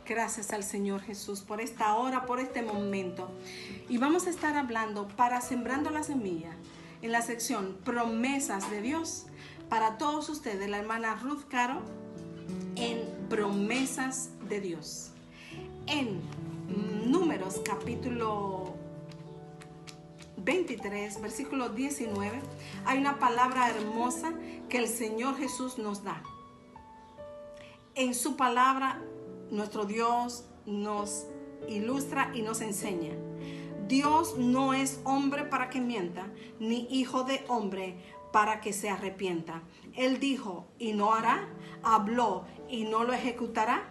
Gracias al Señor Jesús por esta hora, por este momento. Y vamos a estar hablando para Sembrando la Semilla en la sección Promesas de Dios. Para todos ustedes, la hermana Ruth Caro en Promesas de Dios. En Números capítulo 23, versículo 19, hay una palabra hermosa que el Señor Jesús nos da. En su palabra, nuestro Dios nos ilustra y nos enseña. Dios no es hombre para que mienta, ni hijo de hombre para que se arrepienta. Él dijo y no hará, habló y no lo ejecutará.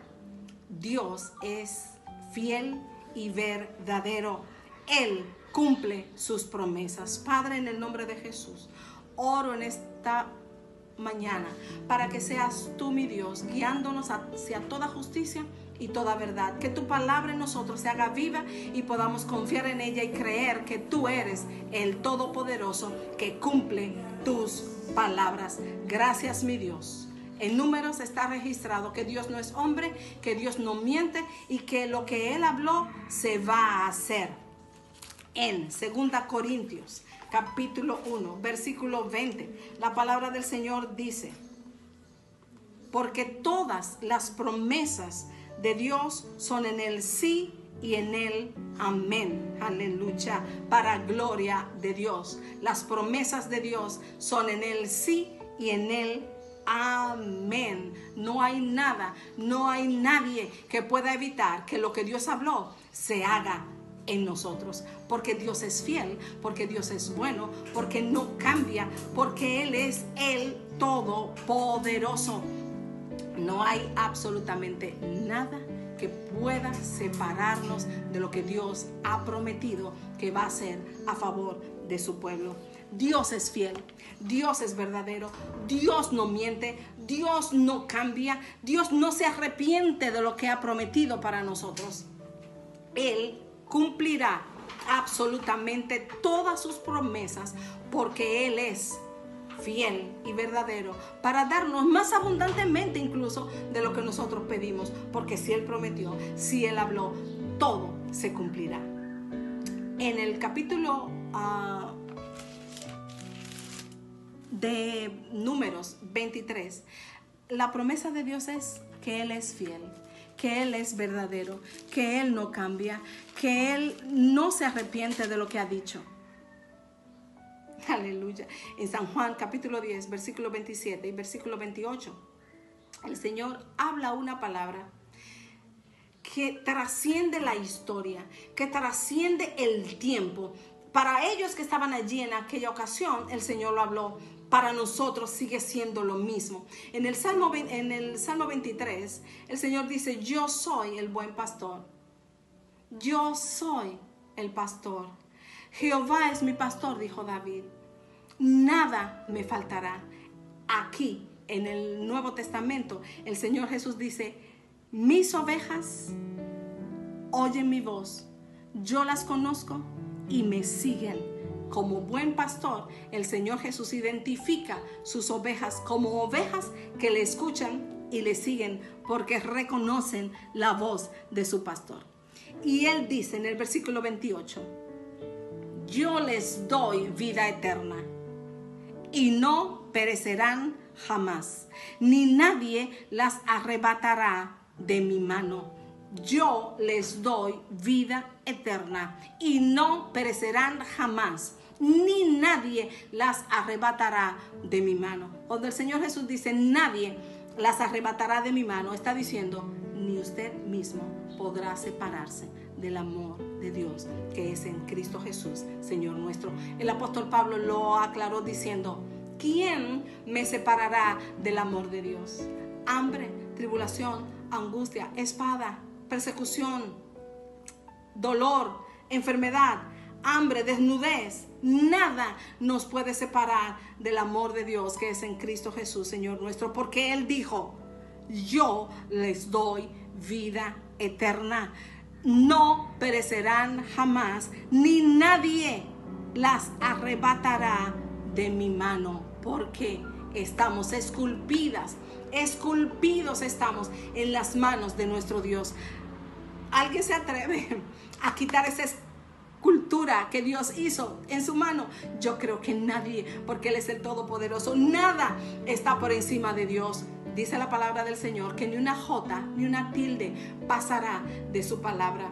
Dios es fiel y verdadero. Él cumple sus promesas. Padre, en el nombre de Jesús, oro en esta mañana para que seas tú, mi Dios, guiándonos hacia toda justicia y toda verdad. Que tu palabra en nosotros se haga viva y podamos confiar en ella y creer que tú eres el Todopoderoso que cumple tus palabras. Gracias, mi Dios. En Números está registrado que Dios no es hombre, que Dios no miente y que lo que Él habló se va a hacer. En 2 Corintios capítulo 1, versículo 20, la palabra del Señor dice: porque todas las promesas de Dios son en el sí y en el amén. Aleluya, para gloria de Dios. Las promesas de Dios son en el sí y en el amén. No hay nada, no hay nadie que pueda evitar que lo que Dios habló se haga en nosotros, porque Dios es fiel, porque Dios es bueno, porque no cambia, porque Él es el Todopoderoso. No hay absolutamente nada que pueda separarnos de lo que Dios ha prometido que va a hacer a favor de su pueblo. Dios es fiel, Dios es verdadero, Dios no miente, Dios no cambia, Dios no se arrepiente de lo que ha prometido para nosotros. Él cumplirá absolutamente todas sus promesas porque Él es fiel y verdadero para darnos más abundantemente incluso de lo que nosotros pedimos, porque si Él prometió, si Él habló, todo se cumplirá. En el capítulo de Números 23, la promesa de Dios es que Él es fiel, que Él es verdadero, que Él no cambia, que Él no se arrepiente de lo que ha dicho. Aleluya. En San Juan capítulo 10, versículo 27 y versículo 28, el Señor habla una palabra que trasciende la historia, que trasciende el tiempo. Para ellos que estaban allí en aquella ocasión, el Señor lo habló. Para nosotros sigue siendo lo mismo. En el Salmo 23, el Señor dice: yo soy el buen pastor. Yo soy el pastor. Jehová es mi pastor, dijo David. Nada me faltará. Aquí, en el Nuevo Testamento, el Señor Jesús dice: mis ovejas oyen mi voz. Yo las conozco y me siguen. Como buen pastor, el Señor Jesús identifica sus ovejas como ovejas que le escuchan y le siguen porque reconocen la voz de su pastor. Y Él dice en el versículo 28, yo les doy vida eterna y no perecerán jamás, ni nadie las arrebatará de mi mano. Yo les doy vida eterna y no perecerán jamás, ni nadie las arrebatará de mi mano. Cuando el Señor Jesús dice nadie las arrebatará de mi mano, está diciendo ni usted mismo podrá separarse del amor de Dios que es en Cristo Jesús, Señor nuestro. El apóstol Pablo lo aclaró diciendo: ¿quién me separará del amor de Dios? Hambre, tribulación, angustia, espada, persecución, dolor, enfermedad, hambre, desnudez. Nada nos puede separar del amor de Dios que es en Cristo Jesús, Señor nuestro, porque Él dijo: yo les doy vida eterna, no perecerán jamás, ni nadie las arrebatará de mi mano, porque estamos esculpidos estamos en las manos de nuestro Dios. ¿Alguien se atreve a quitar esa escultura que Dios hizo en su mano? Yo creo que nadie, porque Él es el Todopoderoso. Nada está por encima de Dios. Dice la palabra del Señor que ni una jota ni una tilde pasará de su palabra.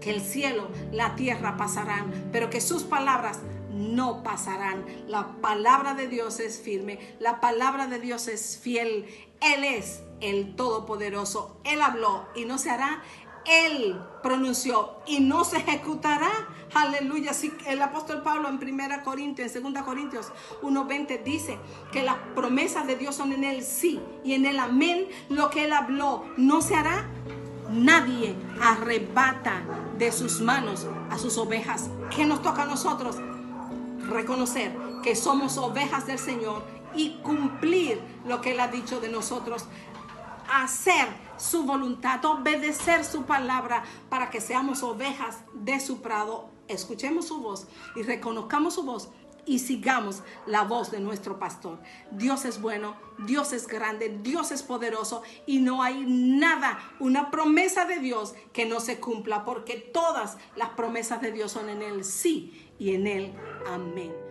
Que el cielo, la tierra pasarán, pero que sus palabras no pasarán. La palabra de Dios es firme, la palabra de Dios es fiel. Él es el Todopoderoso. Él habló y no se hará. Él pronunció y no se ejecutará. Aleluya. Así el apóstol Pablo en 2 Corintios 1:20 dice que las promesas de Dios son en el sí y en el amén. Lo que Él habló no se hará. Nadie arrebata de sus manos a sus ovejas. ¿Qué nos toca a nosotros? Reconocer que somos ovejas del Señor y cumplir lo que Él ha dicho de nosotros. Hacer su voluntad, obedecer su palabra para que seamos ovejas de su prado. Escuchemos su voz y reconozcamos su voz y sigamos la voz de nuestro pastor. Dios es bueno, Dios es grande, Dios es poderoso y no hay nada, una promesa de Dios que no se cumpla, porque todas las promesas de Dios son en el sí y en el amén.